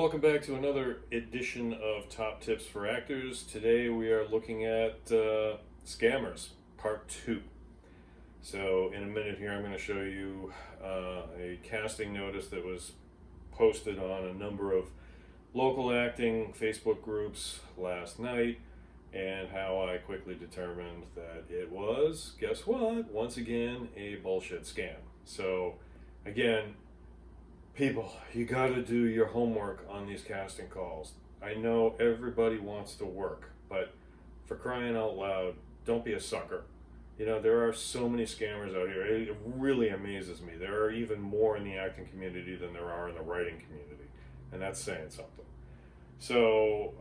welcome back to another edition of Top Tips for Actors. Today we are looking at Scammers, Part 2. So in a minute here I'm going to show you a casting notice that was posted on a number of local acting Facebook groups last night, and how I quickly determined that it was, guess what, once again, a bullshit scam. So again, people, you got to do your homework on these casting calls. I know everybody wants to work, but for crying out loud, don't be a sucker. You know, there are so many scammers out here. It really amazes me. There are even more in the acting community than there are in the writing community, and that's saying something. So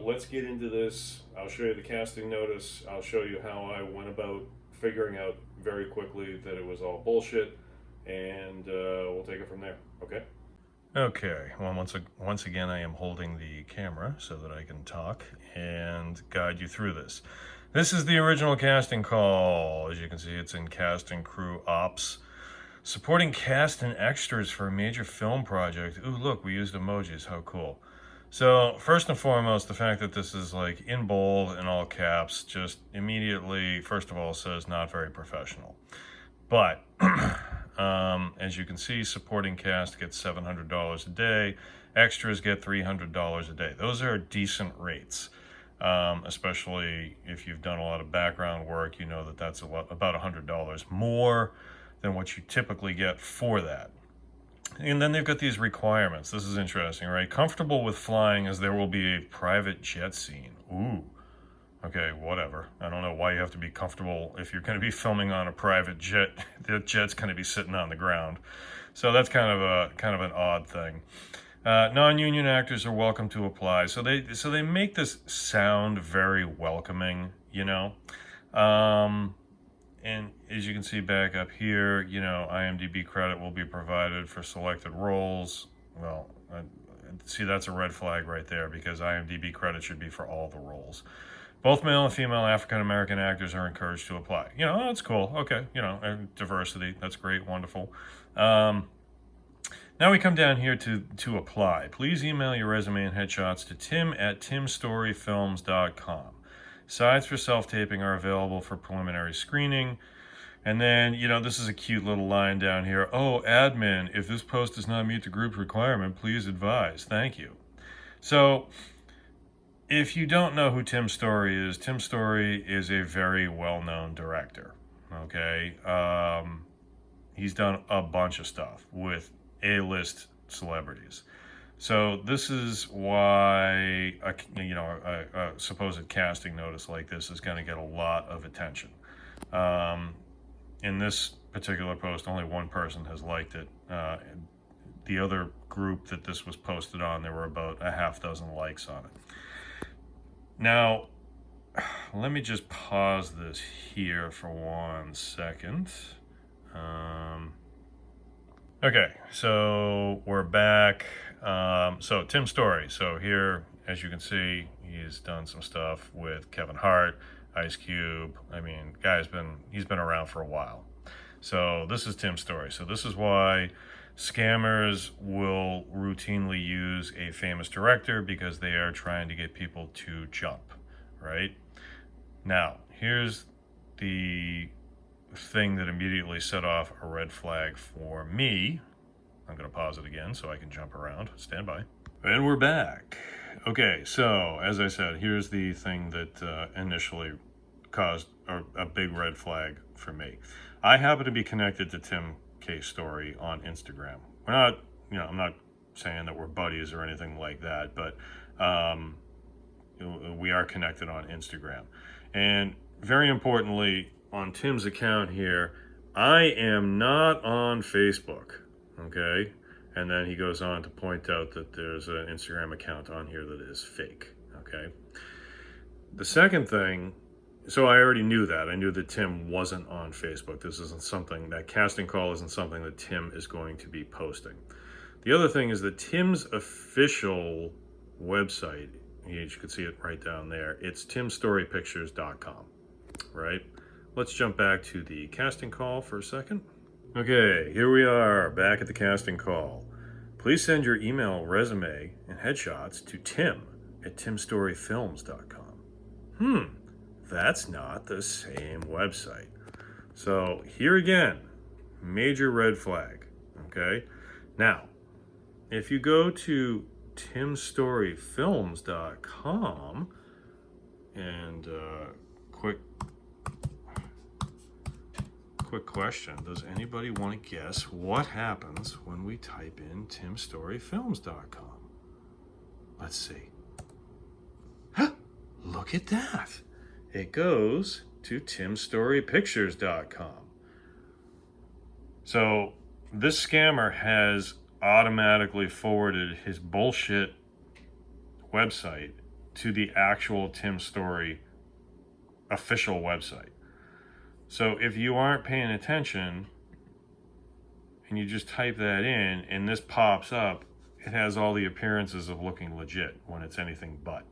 let's get into this. I'll show you the casting notice. I'll show you how I went about figuring out very quickly that it was all bullshit, and we'll take it from there. Okay? Okay, well, once again, I am holding the camera so that I can talk and guide you through this. This is the original casting call. As you can see, it's in cast and crew ops. Supporting cast and extras for a major film project. Ooh, look, we used emojis. How cool. So, first and foremost, the fact that this is like in bold in all caps just immediately, first of all, says not very professional. But as you can see, supporting cast gets $700 a day. Extras get $300 a day. Those are decent rates, especially if you've done a lot of background work. You know that that's about $100 more than what you typically get for that. And then they've got these requirements. This is interesting, right? Comfortable with flying, as there will be a private jet scene. Ooh. Okay, whatever. I don't know why you have to be comfortable if you're going to be filming on a private jet. The jet's going to be sitting on the ground, so that's kind of an odd thing. Non-union actors are welcome to apply. So they make this sound very welcoming, you know. And as you can see back up here, you know, IMDb credit will be provided for selected roles. Well, see, that's a red flag right there, because IMDb credit should be for all the roles. Both male and female African-American actors are encouraged to apply. You know, that's cool. Okay, you know, diversity. That's great. Wonderful. Now we come down here to apply. Please email your resume and headshots to tim@timstoryfilms.com. Sides for self-taping are available for preliminary screening. And then, you know, this is a cute little line down here. Oh, admin, if this post does not meet the group's requirement, please advise. Thank you. So, if you don't know who Tim Story is a very well-known director, okay? He's done a bunch of stuff with A-list celebrities. So this is why a supposed casting notice like this is going to get a lot of attention. In this particular post, only one person has liked it. The other group that this was posted on, there were about a half dozen likes on it. Now, let me just pause this here for 1 second. Okay, so we're back. So Tim Story. So here, as you can see, he's done some stuff with Kevin Hart, Ice Cube. I mean, he's been around for a while. So this is Tim Story. So this is why scammers will routinely use a famous director, because they are trying to get people to jump, right? Now, here's the thing that immediately set off a red flag for me. I'm going to pause it again so I can jump around. Stand by. And we're back. Okay, so as I said, here's the thing that initially caused a big red flag for me. I happen to be connected to Tim K. Story on Instagram. We're not, you know, I'm not saying that we're buddies or anything like that, but we are connected on Instagram. And very importantly, on Tim's account here, I am not on Facebook, okay? And then he goes on to point out that there's an Instagram account on here that is fake, okay? The second thing, so I already knew that. I knew that Tim wasn't on Facebook. This isn't something, that casting call isn't something that Tim is going to be posting. The other thing is that Tim's official website, you can see it right down there, it's timstorypictures.com, right? Let's jump back to the casting call for a second. Okay, here we are, back at the casting call. please send your email, resume, and headshots to tim@timstoryfilms.com. That's not the same website. So here again, major red flag, okay? Now, if you go to timstoryfilms.com and quick question, does anybody want to guess what happens when we type in timstoryfilms.com? Let's see. Look at that. It goes to timstorypictures.com. So this scammer has automatically forwarded his bullshit website to the actual Tim Story official website. So if you aren't paying attention and you just type that in and this pops up, it has all the appearances of looking legit when it's anything but.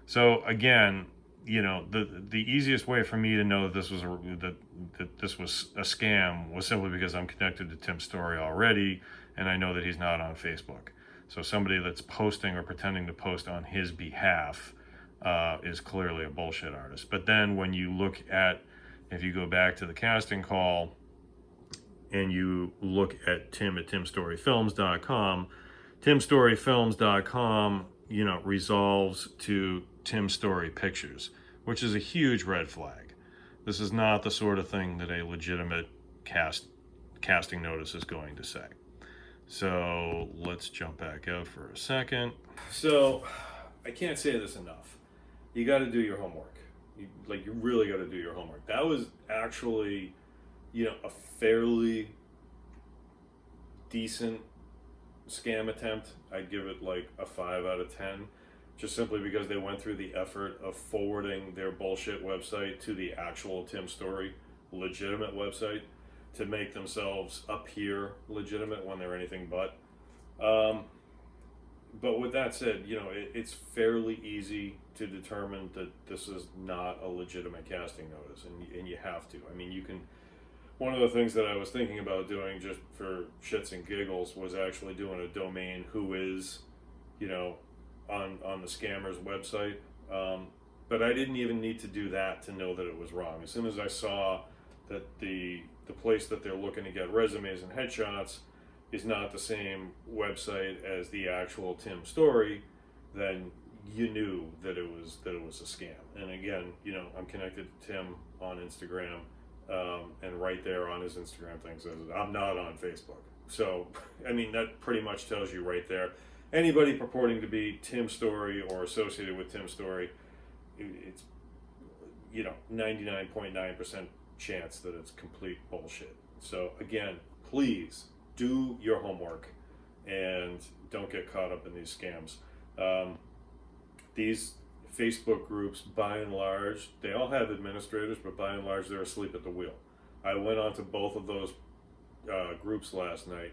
So again, you know, the easiest way for me to know that this was a scam was simply because I'm connected to Tim Story already, and I know that he's not on Facebook. So somebody that's posting or pretending to post on his behalf is clearly a bullshit artist. But then when you look at, if you go back to the casting call and you look at timstoryfilms.com, timstoryfilms.com, you know, resolves to Tim Story Pictures, which is a huge red flag. This is not the sort of thing that a legitimate casting notice is going to say. So let's jump back out for a second. So I can't say this enough. You got to do your homework. You really got to do your homework. That was actually, you know, a fairly decent scam attempt. I'd give it like a 5 out of 10, just simply because they went through the effort of forwarding their bullshit website to the actual Tim Story legitimate website to make themselves appear legitimate when they're anything but. But with that said, you know, it's fairly easy to determine that this is not a legitimate casting notice, and you have to. I mean, you can. One of the things that I was thinking about doing just for shits and giggles was actually doing a domain who is, you know, on the scammer's website. But I didn't even need to do that to know that it was wrong. As soon as I saw that the place that they're looking to get resumes and headshots is not the same website as the actual Tim Story, then you knew that it was a scam. And again, you know, I'm connected to Tim on Instagram, and right there on his Instagram thing says I'm not on Facebook. So I mean, that pretty much tells you right there. Anybody purporting to be Tim Story or associated with Tim Story, it's, you know, 99.9% chance that it's complete bullshit. So again, please do your homework and don't get caught up in these scams. These Facebook groups, by and large, they all have administrators, but by and large, they're asleep at the wheel. I went onto both of those groups last night,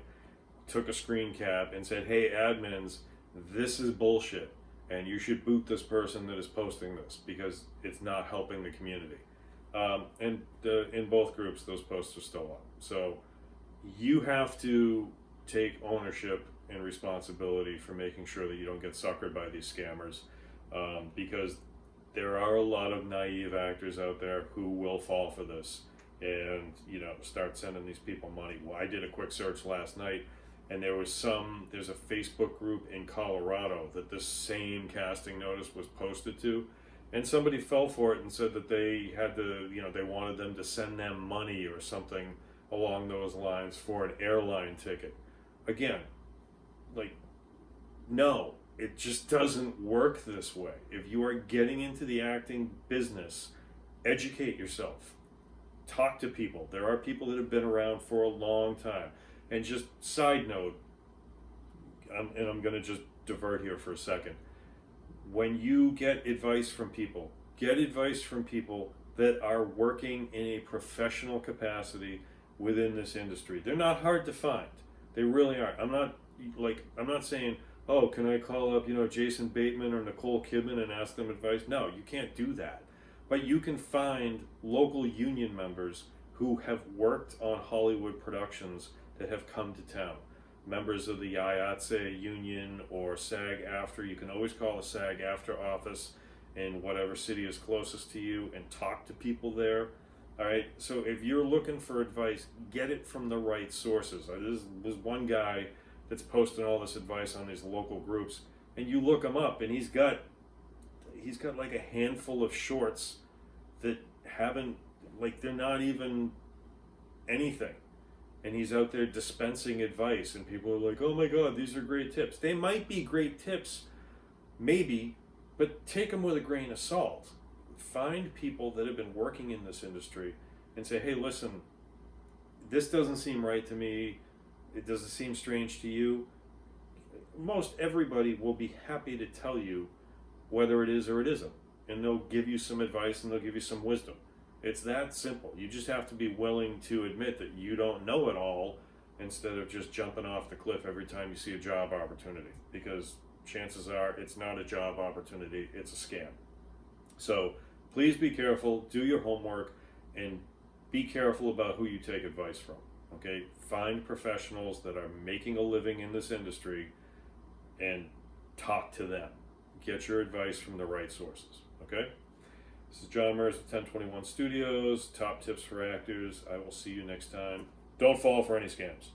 took a screen cap and said, hey, admins, this is bullshit, and you should boot this person that is posting this because it's not helping the community. And in both groups, those posts are still up. So you have to take ownership and responsibility for making sure that you don't get suckered by these scammers, because there are a lot of naive actors out there who will fall for this and, you know, start sending these people money. Well, I did a quick search last night, and there's a Facebook group in Colorado that this same casting notice was posted to, and somebody fell for it and said that they had to, you know, they wanted them to send them money or something along those lines for an airline ticket. Again, like, no, it just doesn't work this way. If you are getting into the acting business, educate yourself. Talk to people. There are people that have been around for a long time. And just side note, I'm going to just divert here for a second. When you get advice from people that are working in a professional capacity within this industry. They're not hard to find. They really aren't. I'm not saying, oh, can I call up, you know, Jason Bateman or Nicole Kidman and ask them advice? No, you can't do that. But you can find local union members who have worked on Hollywood productions that have come to town. members of the IATSE union or SAG-AFTRA. You can always call the SAG-AFTRA office in whatever city is closest to you and talk to people there. All right, so if you're looking for advice, get it from the right sources. There's one guy that's posting all this advice on these local groups, and you look him up, and he's got like a handful of shorts that haven't, like, they're not even anything. And he's out there dispensing advice, and people are like, oh my God, these are great tips. They might be great tips, maybe, but take them with a grain of salt. Find people that have been working in this industry and say, hey, listen, this doesn't seem right to me. It doesn't seem strange to you. Most everybody will be happy to tell you whether it is or it isn't. And they'll give you some advice and they'll give you some wisdom. It's that simple. You just have to be willing to admit that you don't know it all instead of just jumping off the cliff every time you see a job opportunity, because chances are it's not a job opportunity, it's a scam. So please be careful, do your homework, and be careful about who you take advice from. Okay, find professionals that are making a living in this industry and talk to them. Get your advice from the right sources. Okay, this is John Merz with 1021 Studios, top tips for actors. I will see you next time. Don't fall for any scams.